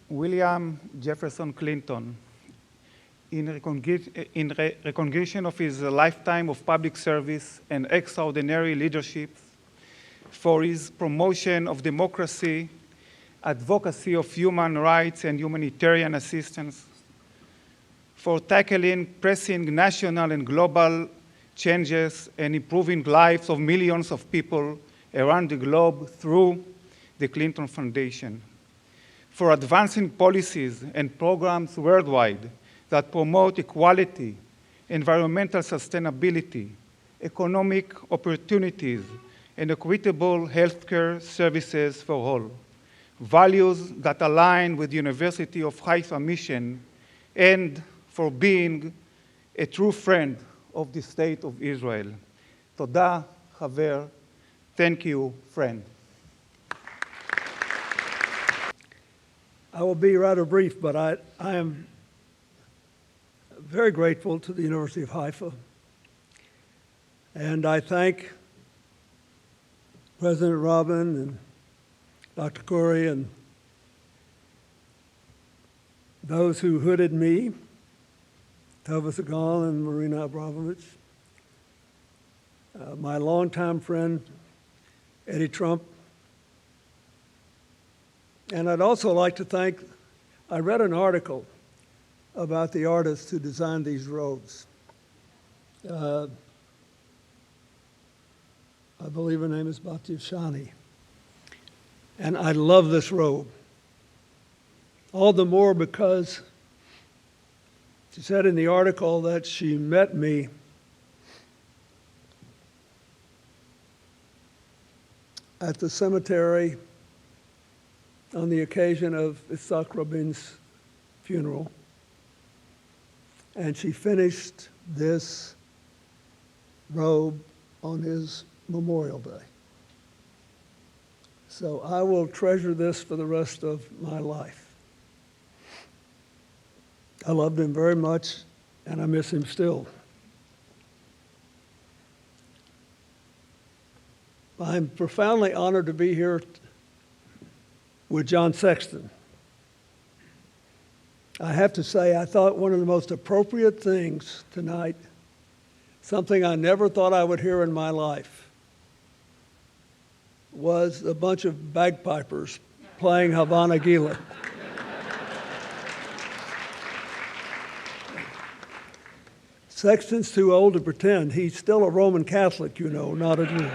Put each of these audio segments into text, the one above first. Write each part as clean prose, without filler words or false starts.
William Jefferson Clinton, in recognition of his lifetime of public service and extraordinary leadership, for his promotion of democracy, advocacy of human rights and humanitarian assistance, for tackling pressing national and global changes and improving lives of millions of people around the globe through the Clinton Foundation, for advancing policies and programs worldwide that promote equality, environmental sustainability, economic opportunities, and equitable healthcare services for all, values that align with the University of Haifa mission, and for being a true friend of the State of Israel. תודה, חבר. Thank you, friend. I will be rather brief, but I am very grateful to the University of Haifa. And I thank President Rabin and Dr. Khoury and those who hooded me, Tova Segal and Marina Abramovich, my longtime friend, Eddie Trump. And I'd also like to thank, I read an article about the artist who designed these robes. I believe her name is Batya Shani. And I love this robe. All the more because she said in the article that she met me at the cemetery on the occasion of Yitzhak Rabin's funeral. And she finished this robe on his Memorial Day. So I will treasure this for the rest of my life. I loved him very much, and I miss him still. I'm profoundly honored to be here with John Sexton. I have to say, I thought one of the most appropriate things tonight, something I never thought I would hear in my life, was a bunch of bagpipers playing Havana Gila. Sexton's too old to pretend. He's still a Roman Catholic, you know, not a Jew.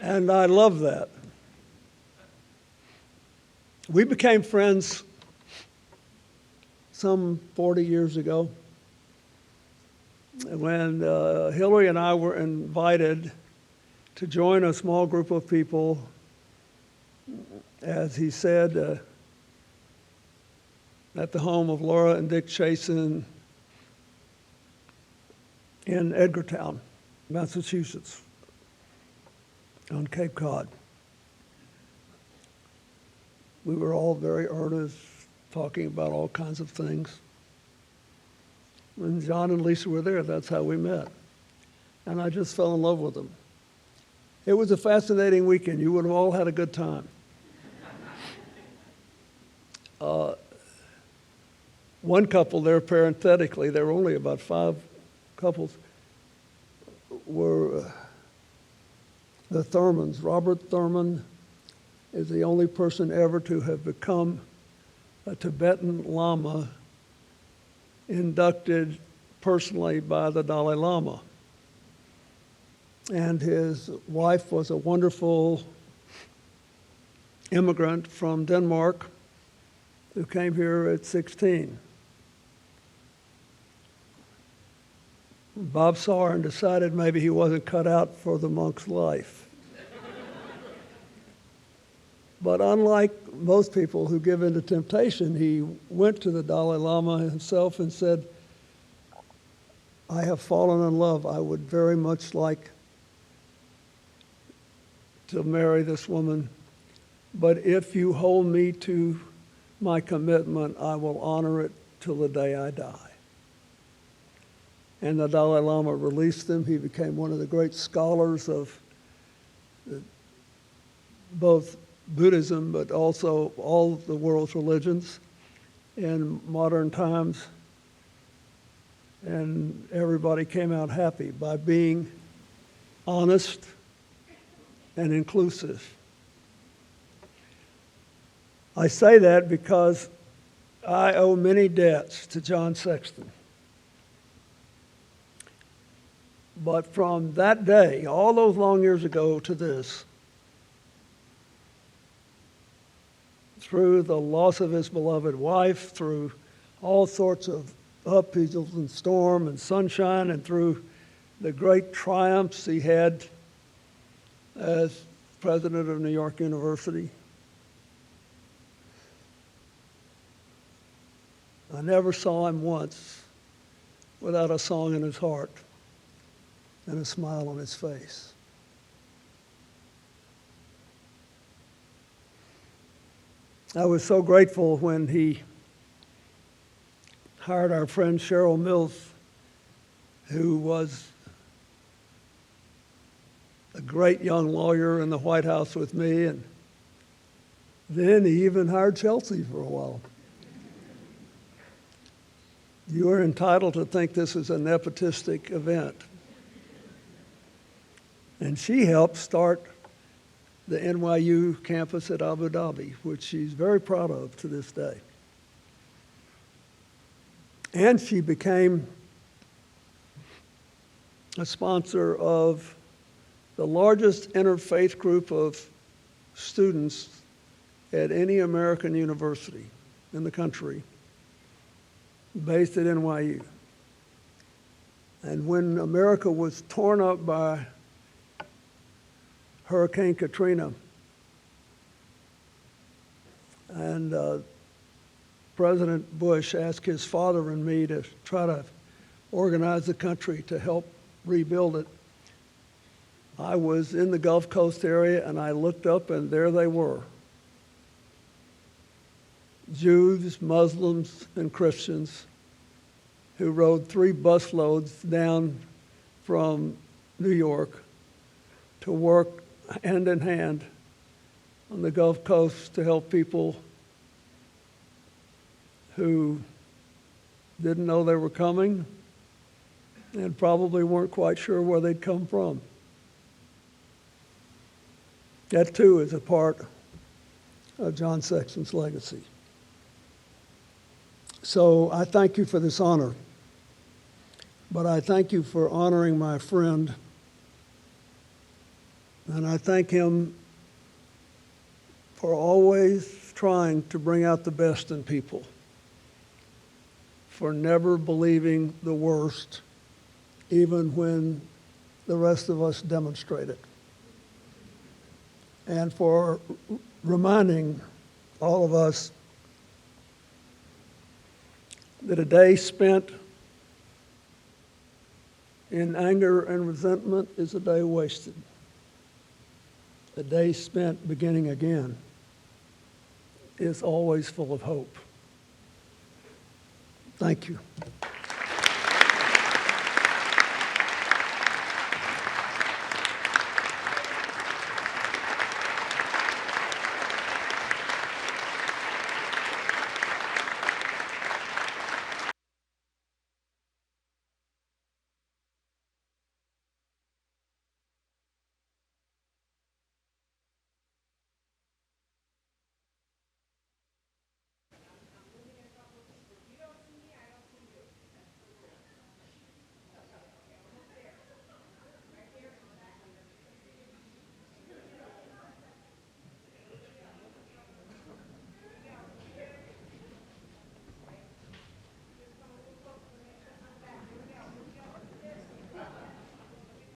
And I love that. We became friends some 40 years ago when Hillary and I were invited to join a small group of people, as he said, at the home of Laura and Dick Chasen in Edgartown, Massachusetts, on Cape Cod. We were all very earnest, talking about all kinds of things. When John and Lisa were there, that's how we met. And I just fell in love with them. It was a fascinating weekend. You would have all had a good time. One couple there, parenthetically, there were only about 5 couples, were the Thurmans. Robert Thurman is the only person ever to have become a Tibetan Lama inducted personally by the Dalai Lama. And his wife was a wonderful immigrant from Denmark who came here at 16. Bob saw her and decided maybe he wasn't cut out for the monk's life. But unlike most people who give in to temptation, he went to the Dalai Lama himself and said, I have fallen in love. I would very much like to marry this woman, but if you hold me to my commitment, I will honor it till the day I die. And the Dalai Lama released him. He became one of the great scholars of both Buddhism, but also all the world's religions in modern times. And everybody came out happy by being honest and inclusive. I say that because I owe many debts to John Sexton. But from that day, all those long years ago to this, through the loss of his beloved wife, through all sorts of upheavals and storm and sunshine, and through the great triumphs he had as president of New York University, I never saw him once without a song in his heart and a smile on his face. I was so grateful when he hired our friend Cheryl Mills, who was a great young lawyer in the White House with me, and then he even hired Chelsea for a while. You are entitled to think this is a nepotistic event. And she helped start the NYU campus at Abu Dhabi, which she's very proud of to this day. And she became a sponsor of the largest interfaith group of students at any American university in the country, based at NYU. And when America was torn up by Hurricane Katrina, and President Bush asked his father and me to try to organize the country to help rebuild it, I was in the Gulf Coast area and I looked up and there they were. Jews, Muslims, and Christians who rode 3 busloads down from New York to work hand in hand on the Gulf Coast to help people who didn't know they were coming and probably weren't quite sure where they'd come from. That too is a part of John Sexton's legacy. So I thank you for this honor, but I thank you for honoring my friend, and I thank him for always trying to bring out the best in people, for never believing the worst, even when the rest of us demonstrate it, and for reminding all of us that a day spent in anger and resentment is a day wasted. A day spent beginning again is always full of hope. Thank you.